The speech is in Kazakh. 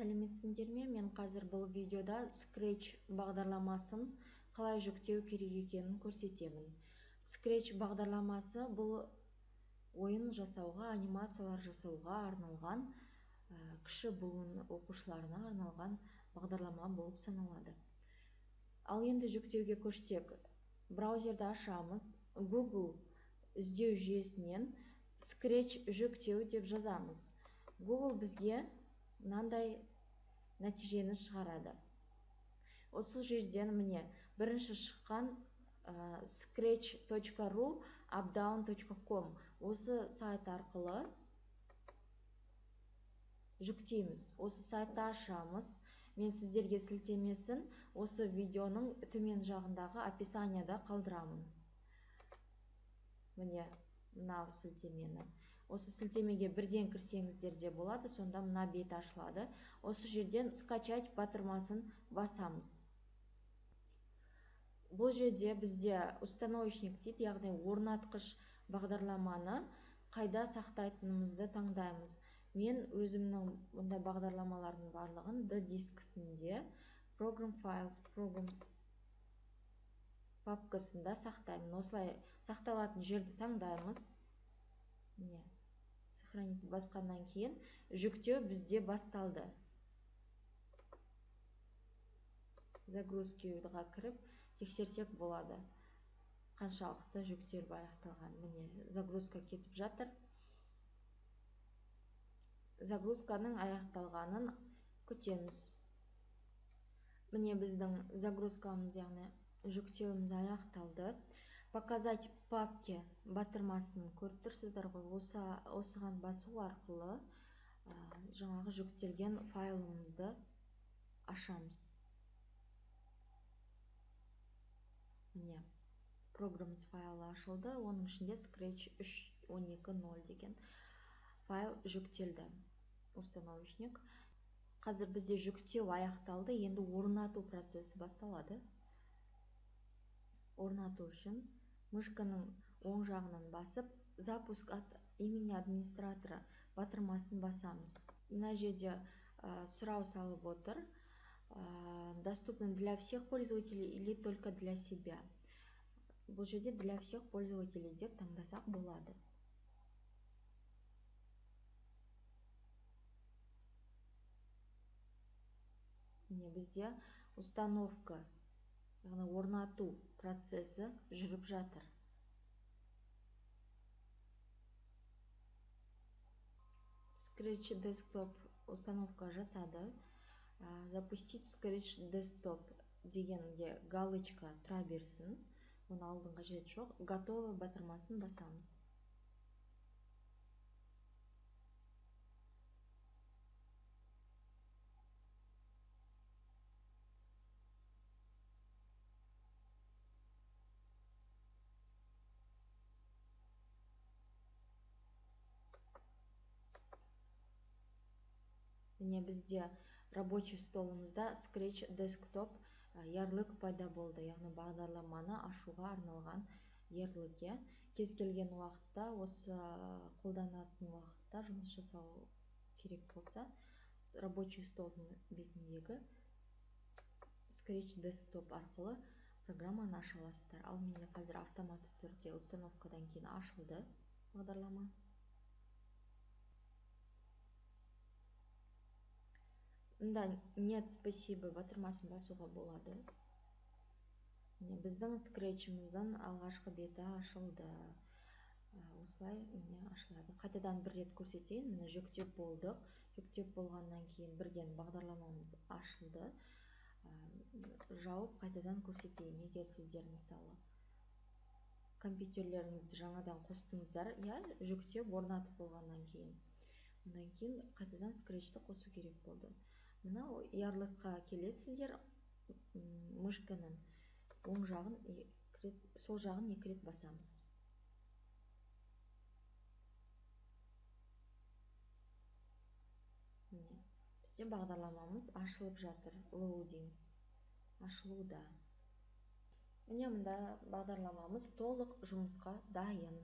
Сәлеметсіңдер ме? Мен қазір бұл видеода Scratch бағдарламасын қалай жүктеу керек екенін көрсетемін. Scratch бағдарламасы бұл ойын жасауға, анимациялар жасауға арналған, кіші буын оқушыларына арналған бағдарлама болып саналады. Ал енді жүктеуге көшсек, браузерді ашамыз, Google іздеу жүйесінен Scratch жүктеу деп жазамыз. Google бізге мынандай нәтижені шығарады. Осы жерден міне бірінші шыққан scratch.ru updown.com осы сайт арқылы жүктейміз. Осы сайтты ашамыз. Мен сіздерге сілтемесін осы видеоның төмен жағындағы описанияда қалдырамын. Міне мынау сілтемені. Осы сілтемеге бірден кірсеңіздер де болады, сонда мына бет ашылады. Осы жерден скачать батырмасын басамыз. Бұл жерде бізде установочник дейді, яғни орнатқыш бағдарламаны қайда сақтайтынымызды таңдаймыз. Мен өзімнің мұндай бағдарламалардың барлығын D дискісінде Program Files, Programs папкасында сақтаймын. Осылай сақталатын жерді таңдаймыз. Міне, сохранить басқаннан кейін жүктеу бізде басталды. Загрузкаға кіріп тексерсек болады, қаншалықты жүктеліп аяқталған. Міне, загрузка кетіп жатыр. Загрузканың аяқталғанын күтеміз. Міне біздің загрузкамыз, яғни жүктеуіміз аяқталды. Показать папке батырмасын көріп тұрсыздар ғой. Осыған басу арқылы жаңағы жүктелген файлымызды ашамыз. Міне, Programs файлы ашылды. Оның ішінде Scratch 3.12.0 деген файл жүктелді. Установочник. Қазір бізде жүктеу аяқталды. Енді орнату процесі басталады. Орнату үшін мышканың оң жағынан басып, запуск от имени администратора батырмасын басамыз. Мына жерде сұрау салып отыр. Доступны для всех пользователей или только для себя? Бұл жерде для всех пользователей деп таңдасақ болады. Міне бізде установка, яғни орнату процесі жүріп жатыр. Scratch Desktop установка жасады. Запустить Scratch Desktop дегенде галочка тұра берсін. Оны алдың қажет жоқ. Готово батырмасын басамыз. Міне бізде рабочий столымызда Scratch Desktop ярлык пайда болды, яғни бағдарламаны ашуға арналған ярлыке. Кез келген уақытта, осы қолданатын уақытта жұмыс жасау керек болса, рабочий столдың бетіндегі Scratch Desktop арқылы программаны аша аласыздар. Ал менде қазір автоматты түрде установкадан кейін ашылды бағдарлама. Мында нет, спасибо батырмасын басуға болады. Біздің скретчіміздің алғашқы беті ашылды. Осылай міне ашылады. Қайтадан бір рет көрсетейін. Міне жүктеп болдық. Жүктеп болғаннан кейін бірден бағдарламамыз ашылды. Жауып қайтадан көрсетейін. Егер сіздер мысалы компьютерлеріңізді жаңадан қостыңыздар, жүктеп орнатып болғаннан кейін. Одан кейін қайтадан скретчті қосу керек болды. Мына ярлыққа келесіздер, мышканың оң жағын, сол жағын екі рет басамыз. Бізде бағдарламамыз ашылып жатыр. Loading ашылуда. Міне мұнда бағдарламамыз толық жұмысқа дайын.